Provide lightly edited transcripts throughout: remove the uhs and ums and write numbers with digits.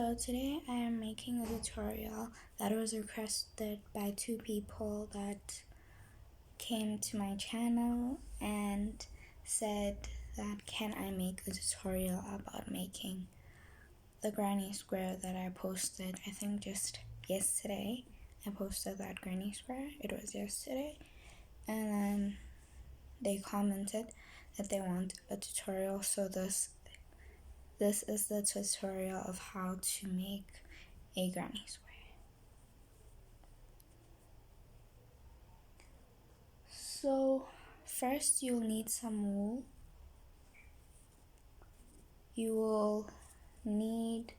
So today I am making a tutorial that was requested by two people that came to my channel and said that can I make a tutorial about making the granny square that I posted, I think just yesterday. I posted that granny square, it was yesterday, and then they commented that they want a tutorial, so this is the tutorial of how to make a granny square. So first you'll need some wool. You will need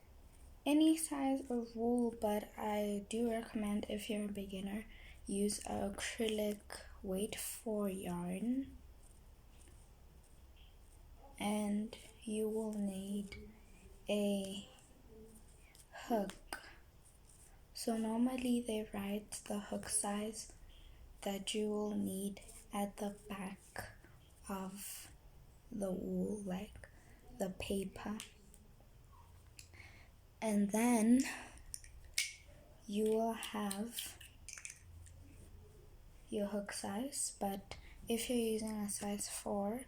any size of wool, but I do recommend, if you're a beginner, use acrylic weight 4 yarn. And you will need a hook. So normally they write the hook size that you will need at the back of the wool, like the paper. And then you will have your hook size, but if you're using a size 4,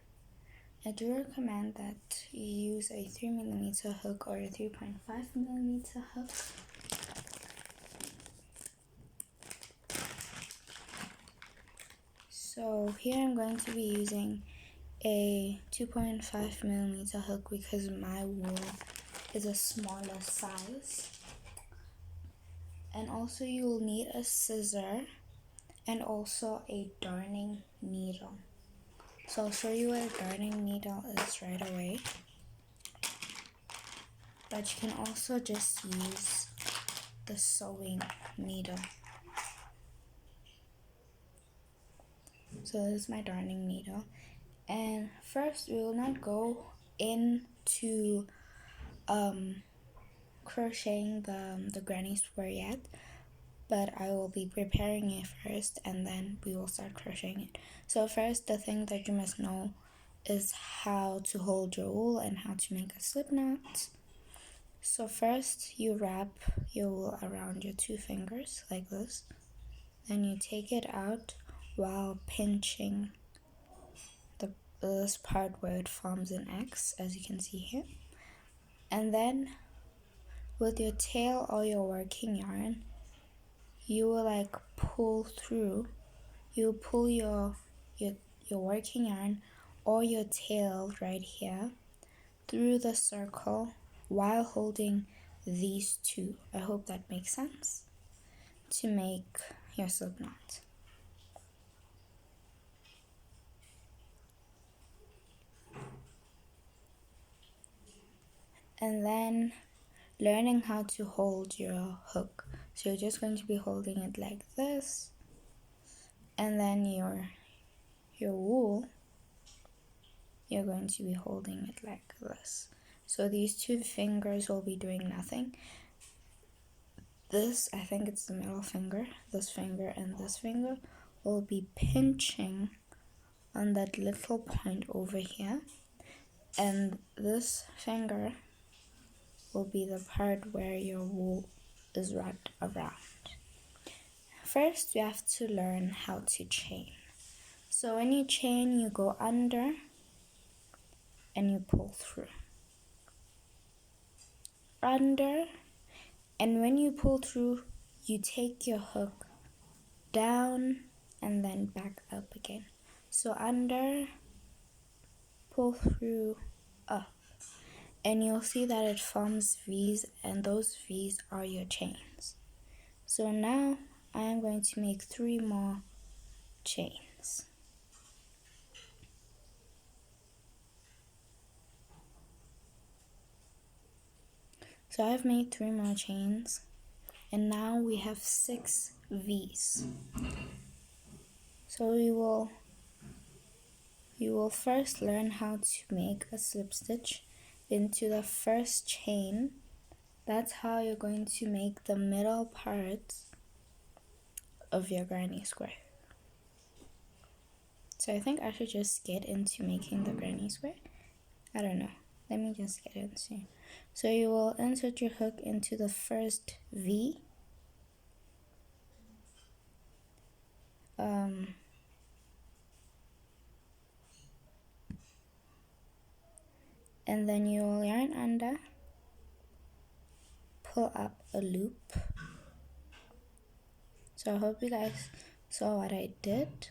I do recommend that you use a 3mm hook or a 3.5mm hook. So here I'm going to be using a 2.5mm hook because my wool is a smaller size. And also you will need a scissor and also a darning needle. So I'll show you what a darning needle is right away. But you can also just use the sewing needle. So this is my darning needle. And first we will not go into crocheting the granny square yet, but I will be preparing it first and then we will start crocheting it. So first, the thing that you must know is how to hold your wool and how to make a slip knot. So first you wrap your wool around your 2 fingers like this. Then you take it out while pinching this part where it forms an X, as you can see here. And then with your tail or your working yarn, you will pull through. You pull your working yarn or your tail right here through the circle while holding these two. I hope that makes sense, to make your slip knot. And then learning how to hold your hook. So you're just going to be holding it like this, and then your wool, you're going to be holding it like this. So these 2 fingers will be doing nothing. This, I think it's the middle finger, this finger and this finger will be pinching on that little point over here, and this finger will be the part where your wool is wrapped around. First, you have to learn how to chain. So when you chain, you go under and you pull through. Under, and when you pull through, you take your hook down and then back up again. So under, pull through, up. And you'll see that it forms V's, and those V's are your chains. So now I am going to make 3 more chains. So I've made 3 more chains, and now we have 6 V's. So you will first learn how to make a slip stitch into the first chain. That's how you're going to make the middle parts of your granny square. So I think I should just get into making the granny square. I don't know. let me just get it and see. So you will insert your hook into the first V, and then you will yarn under, pull up a loop. So I hope you guys saw what I did.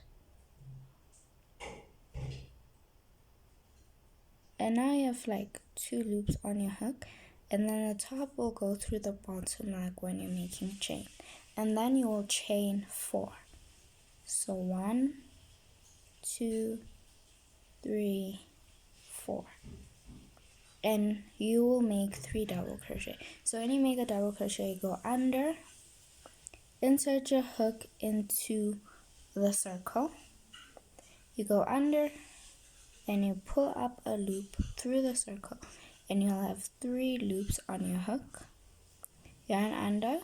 And now you have like 2 loops on your hook, and then the top will go through the bottom like when you're making chain. And then you will chain 4. So 1, 2, 3, 4. And you will make 3 double crochet. So when you make a double crochet, go under, insert your hook into the circle, you go under, and you pull up a loop through the circle, and you'll have 3 loops on your hook. Yarn under,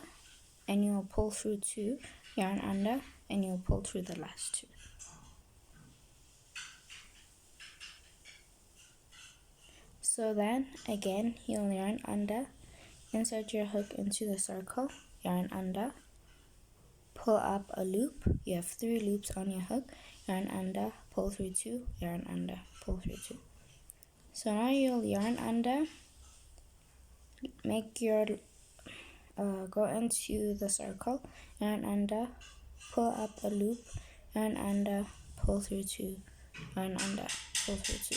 and you'll pull through 2, yarn under, and you'll pull through the last 2. So then again, you'll yarn under, insert your hook into the circle, yarn under, pull up a loop. You have 3 loops on your hook, yarn under, pull through 2, yarn under, pull through 2. So now you'll yarn under, make your go into the circle, yarn under, pull up a loop, yarn under, pull through 2, yarn under, pull through 2.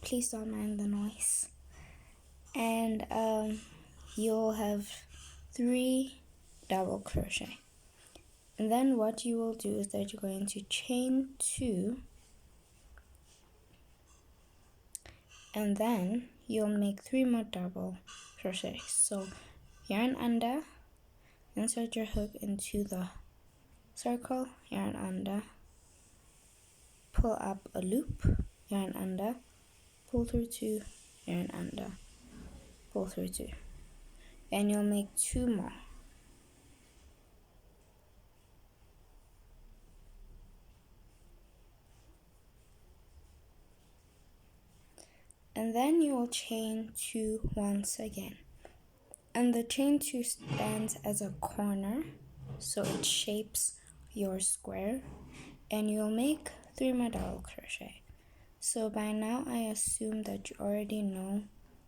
Please don't mind the noise. And you'll have 3 double crochet. And then what you will do is that you're going to chain 2, and then you'll make 3 more double crochets. So yarn under, insert your hook into the circle, yarn under, pull up a loop, yarn under, pull through 2, yarn under, pull through 2, and you'll make 2 more. And then you will chain 2 once again. And the chain 2 stands as a corner, so it shapes your square, and you'll make 3 more double crochet. So by now I assume that you already know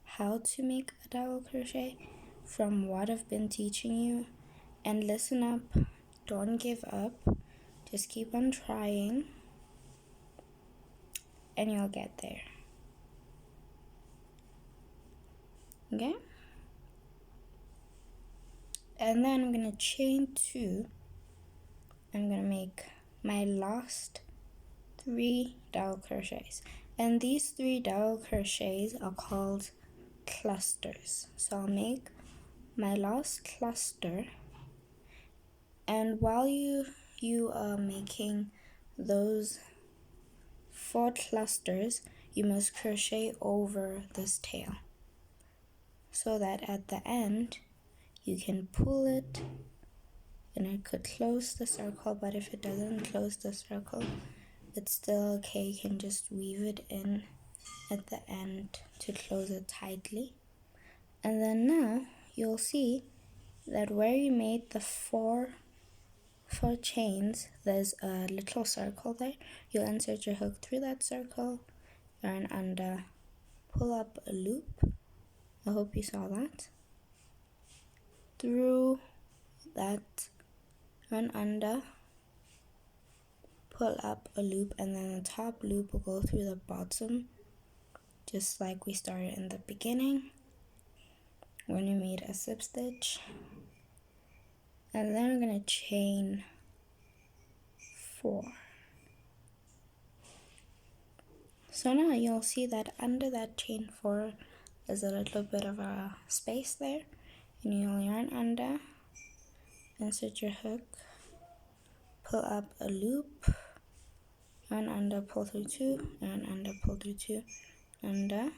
how to make a double crochet from what I've been teaching you. And listen up, don't give up, just keep on trying and you'll get there. Okay? And then I'm gonna chain 2. I'm gonna make my last 3 double crochets, and these 3 double crochets are called clusters. So I'll make my last cluster, and while you are making those 4 clusters, you must crochet over this tail so that at the end you can pull it and it could close the circle. But if it doesn't close the circle, it's still okay. You can just weave it in at the end to close it tightly. And then now you'll see that where you made the four chains, there's a little circle there. You'll insert your hook through that circle, yarn under, pull up a loop. I hope you saw that. Through that, yarn under, pull up a loop, and then the top loop will go through the bottom, just like we started in the beginning when we made a slip stitch. And then we're going to chain 4. So now you'll see that under that chain 4 there's a little bit of a space there, and you'll yarn under, insert your hook, pull up a loop, yarn under, pull through 2, yarn under, pull through 2, under,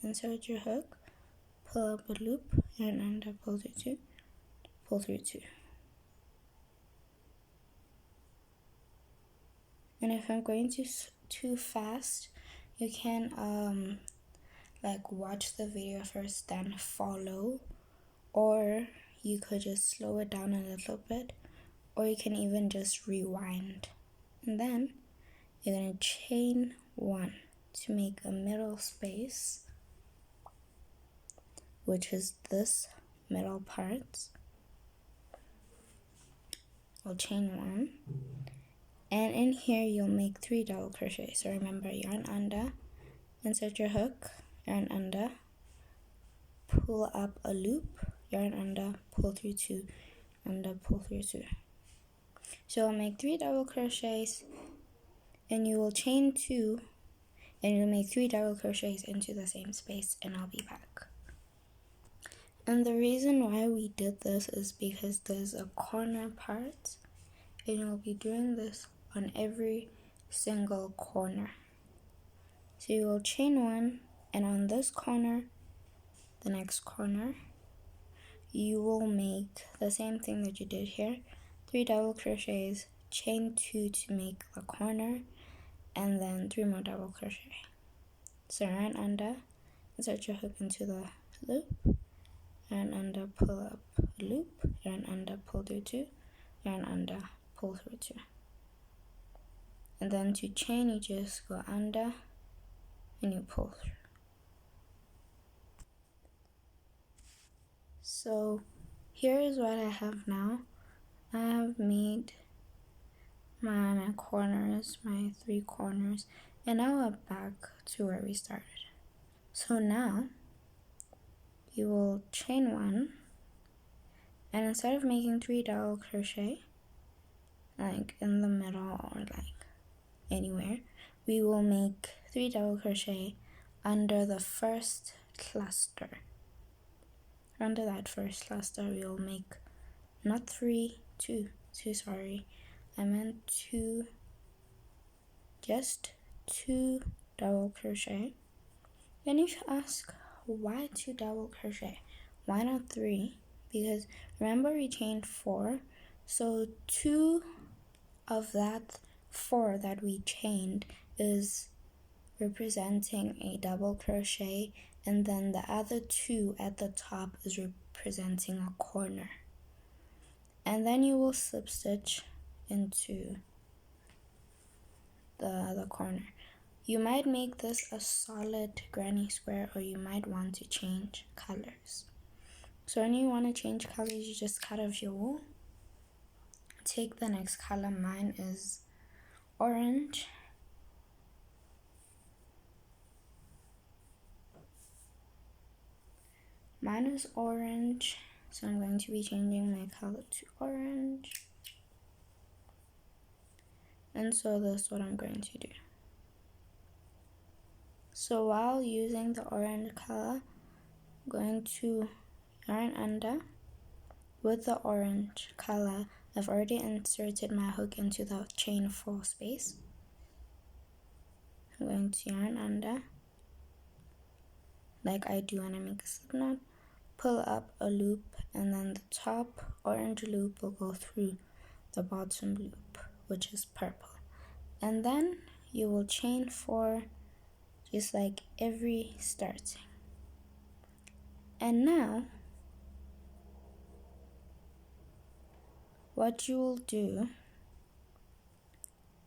insert your hook, pull up a loop, yarn under, pull through 2, pull through 2. And if I'm going too fast, you can like watch the video first then follow, or you could just slow it down a little bit, or you can even just rewind. And then you're going to chain 1 to make a middle space, which is this middle part. I'll chain 1, and in here you'll make 3 double crochets. So remember, yarn under, insert your hook, yarn under, pull up a loop, yarn under, pull through 2, under, pull through 2. So I'll make 3 double crochets, and you will chain 2, and you'll make 3 double crochets into the same space, and I'll be back. And the reason why we did this is because there's a corner part, and you'll be doing this on every single corner. So you will chain 1, and on this corner, the next corner, you will make the same thing that you did here, 3 double crochets, chain 2 to make the corner, and then 3 more double crochet. So yarn under, insert your hook into the loop, yarn under, pull up a loop, yarn under, pull through 2, yarn under, pull through 2. And then to chain, you just go under and you pull through. So here is what I have now. I have made my corners, my 3 corners, and now we're back to where we started. So now you will chain 1, and instead of making 3 double crochet like in the middle or like anywhere, we will make 3 double crochet under the first cluster. Under that first cluster, we will make not 3, 2, sorry, I meant 2, just 2 double crochet. And if you ask, why 2 double crochet? Why not 3? Because remember we chained 4, so 2 of that 4 that we chained is representing a double crochet, and then the other 2 at the top is representing a corner. And then you will slip stitch into the other corner. You might make this a solid granny square, or you might want to change colors. So when you want to change colors, you just cut off your wool. Take the next color. Mine is orange. Mine is orange, so I'm going to be changing my color to orange. And so that's what I'm going to do. So while using the orange color, I'm going to yarn under. With the orange color, I've already inserted my hook into the chain 4 space. I'm going to yarn under, like I do when I make a slip knot, pull up a loop, and then the top orange loop will go through the bottom loop, which is purple. And then you will chain 4, just like every starting. And now what you will do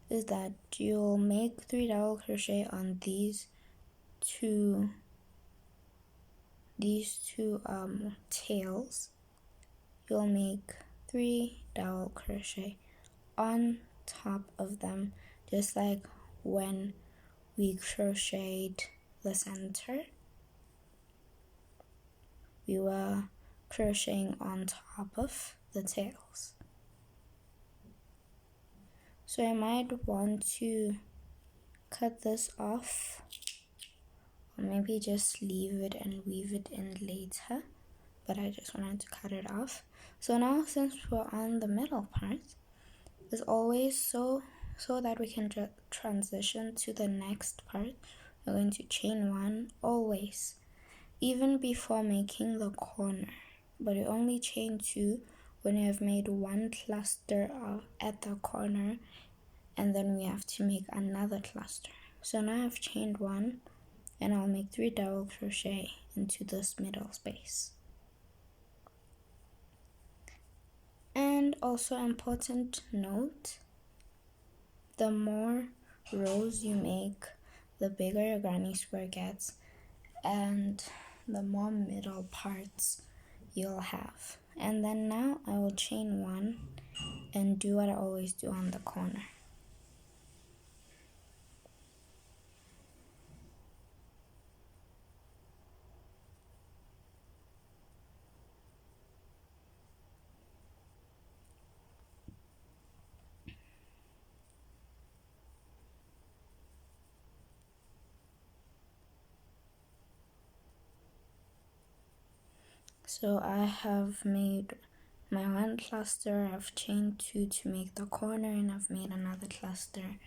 is that you'll make 3 double crochet on these two tails. You'll make 3 double crochet on top of them, just like when we crocheted the center. We were crocheting on top of the tails. So I might want to cut this off, or maybe just leave it and weave it in later, but I just wanted to cut it off. So now, since we're on the middle part, as always, so that we can transition to the next part, we're going to chain 1 always, even before making the corner, but you only chain 2 when you have made 1 cluster at the corner, and then we have to make another cluster. So now I've chained 1, and I'll make 3 double crochet into this middle space. And also important note, the more rows you make, the bigger your granny square gets and the more middle parts you'll have. And then now I will chain 1 and do what I always do on the corner. So I have made my one cluster, I've chained 2 to make the corner, and I've made another cluster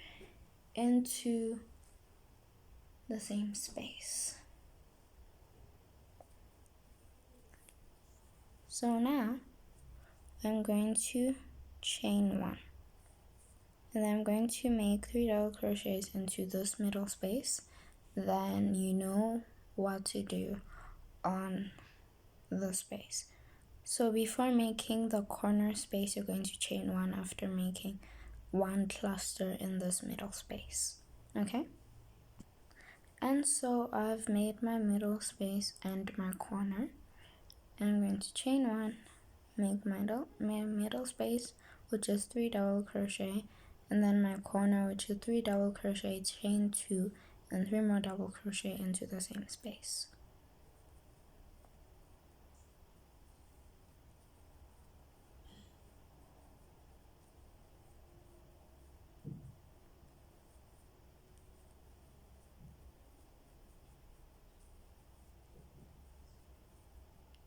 into the same space. So now I'm going to chain 1, and then I'm going to make 3 double crochets into this middle space. Then you know what to do on the space. So before making the corner space, you're going to chain 1 after making 1 cluster in this middle space. Okay? And so I've made my middle space and my corner. I'm going to chain 1, make my middle space, which is 3 double crochet, and then my corner, which is 3 double crochet, chain 2, and 3 more double crochet into the same space.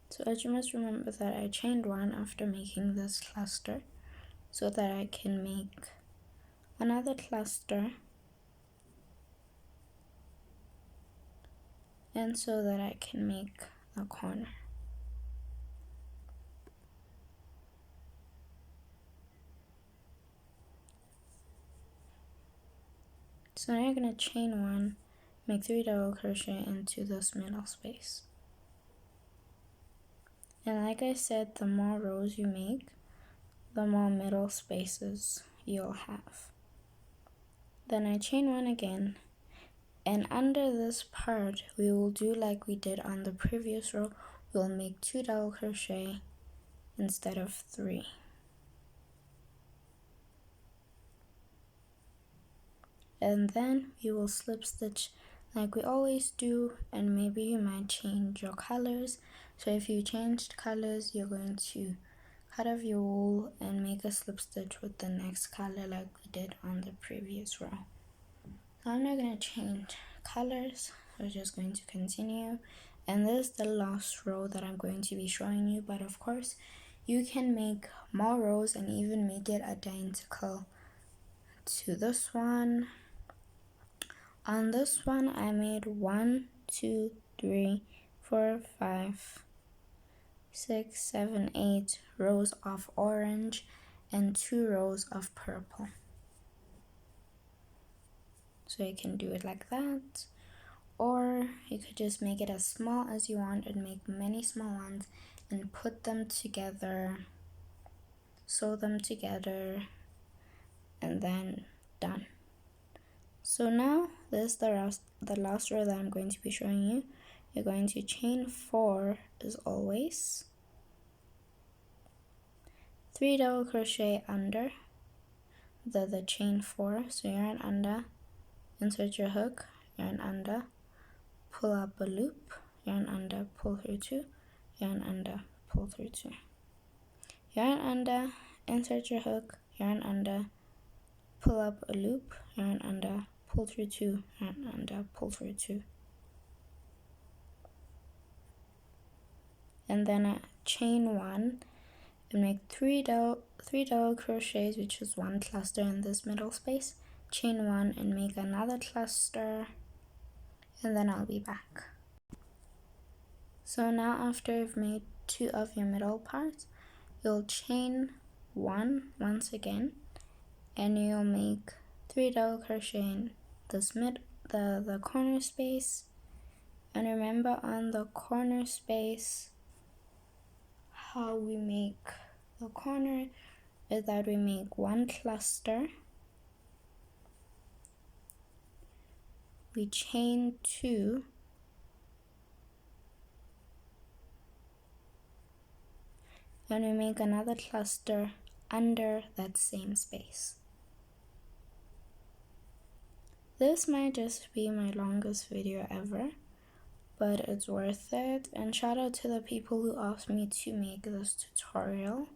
So as you must remember that I chained 1 after making this cluster so that I can make another cluster and so that I can make a corner. So now you're going to chain 1, make 3 double crochet into this middle space. And like I said, the more rows you make, the more middle spaces you'll have. Then I chain 1 again, and under this part we will do like we did on the previous row. We'll make 2 double crochet instead of 3. And then we will slip stitch like we always do, and maybe you might change your colors. So if you changed colors, you're going to cut off your wool and make a slip stitch with the next color like we did on the previous row. So I'm not going to change colors, we're just going to continue. And this is the last row that I'm going to be showing you, but of course you can make more rows and even make it identical to this one. On this one, I made 1, 2, 3, 4, 5, 6, 7, 8 rows of orange and 2 rows of purple. So you can do it like that, or you could just make it as small as you want and make many small ones and put them together, sew them together, and then done. So now this is the last row that I'm going to be showing you. You're going to chain 4 as always, 3 double crochet under the chain 4, so yarn under, insert your hook, yarn under, pull up a loop, yarn under, pull through 2, yarn under, pull through 2, yarn under, insert your hook, yarn under, pull up a loop, yarn under, pull through 2, yarn under, pull through 2, and then I chain 1 and make 3 double crochets, which is 1 cluster in this middle space, chain 1 and make another cluster, and then I'll be back. So now after you've made 2 of your middle parts, you'll chain 1 once again, and you'll make 3 double crochet in this the corner space, And remember, on the corner space, how we make the corner is that we make one cluster, we chain 2, and we make another cluster under that same space. This might just be my longest video ever, but it's worth it, and shout out to the people who asked me to make this tutorial,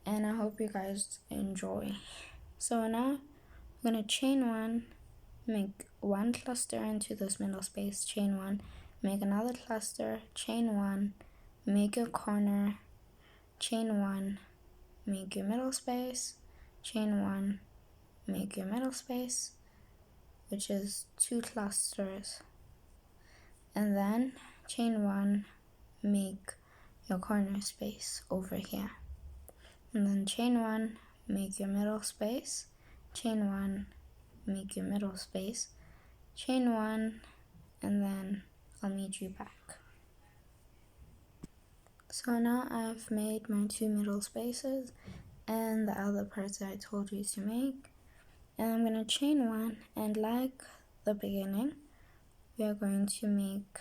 and I hope you guys enjoy. So now I'm gonna chain 1, make one cluster into this middle space, chain 1, make another cluster, chain 1, make a corner, chain 1, make your middle space, chain 1, make your middle space, which is 2 clusters, and then chain 1, make your corner space over here, and then chain 1, make your middle space, chain 1, make your middle space, chain 1, and then I'll meet you back. So now I've made my 2 middle spaces and the other parts that I told you to make, and I'm going to chain 1, and like the beginning, we are going to make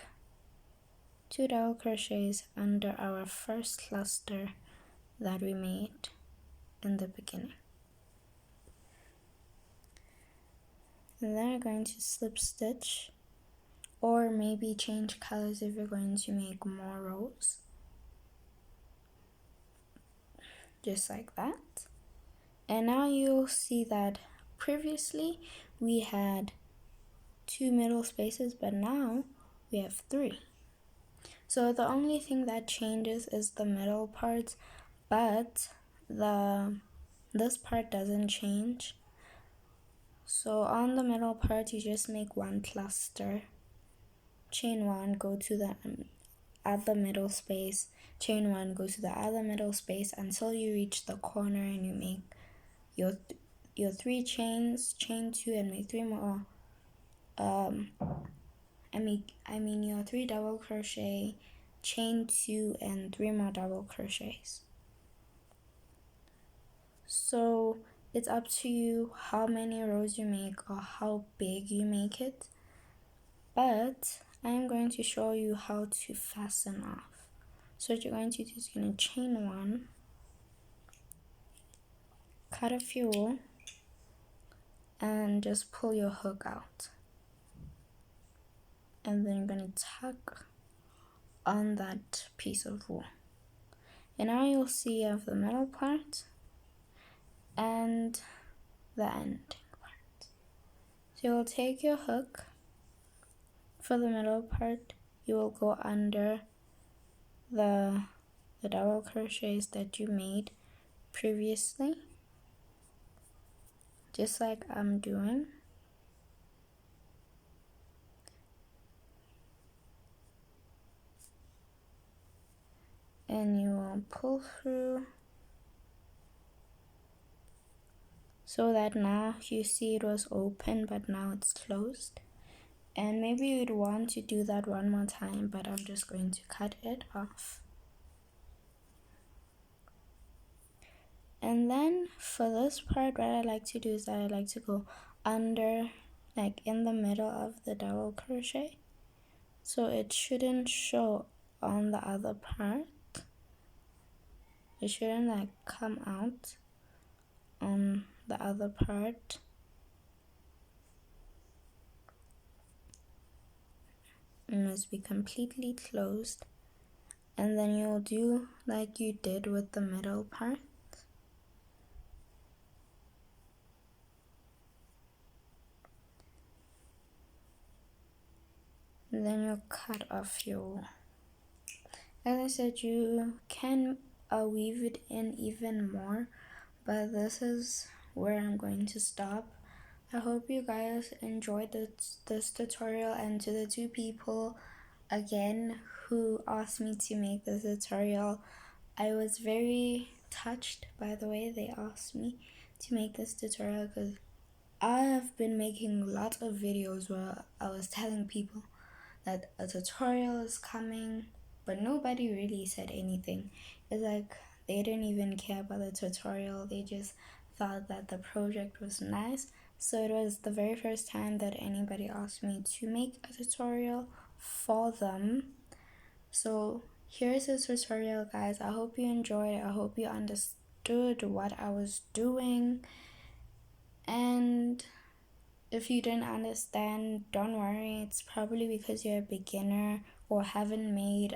2 double crochets under our first cluster that we made in the beginning. And then we're going to slip stitch, or maybe change colors if you're going to make more rows, just like that. And now you'll see that previously we had 2 middle spaces, but now we have 3. So the only thing that changes is the middle part, but this part doesn't change. So on the middle part, you just make one cluster, chain 1, go to the other middle space, chain 1, go to the other middle space until you reach the corner, and you make your 3 chains, chain 2, and make 3 more. I mean your 3 double crochet, chain 2, and 3 more double crochets. So it's up to you how many rows you make or how big you make it, but I'm going to show you how to fasten off. So what you're going to do is you're going to chain 1, cut off your wool, and just pull your hook out, and then you're going to tuck on that piece of wool. And now you'll see you have the middle part and the ending part. So you'll take your hook for the middle part, you will go under the double crochets that you made previously, just like I'm doing. And you will pull through so that now you see it was open, but now it's closed. And maybe you'd want to do that one more time, but I'm just going to cut it off. And then for this part, what I like to do is that I like to go under, like in the middle of the double crochet, so it shouldn't show on the other part. It shouldn't like come out on the other part. It must be completely closed, and then you'll do like you did with the middle part. And then you'll cut off your wool. As I said, you can weave it in even more, but this is where I'm going to stop. I hope you guys enjoyed this tutorial, and to the 2 people again who asked me to make this tutorial, I was very touched by the way they asked me to make this tutorial, because I have been making lots of videos where I was telling people that a tutorial is coming, but nobody really said anything. It's like they didn't even care about the tutorial, they just thought that the project was nice. So it was the very first time that anybody asked me to make a tutorial for them. So here's the tutorial, guys. I hope you enjoyed it. I hope you understood what I was doing. And if you didn't understand, don't worry. It's probably because you're a beginner or haven't made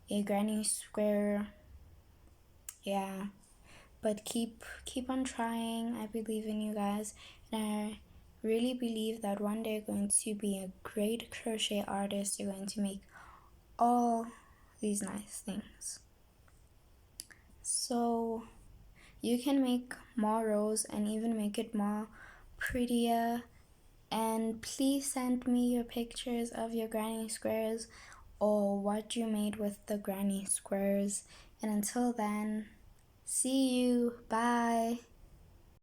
a granny square. Yeah, but keep on trying. I believe in you guys, and I really believe that one day you're going to be a great crochet artist. You're going to make all these nice things. So you can make more rows and even make it more prettier. And please send me your pictures of your granny squares or what you made with the granny squares. And until then, see you. Bye.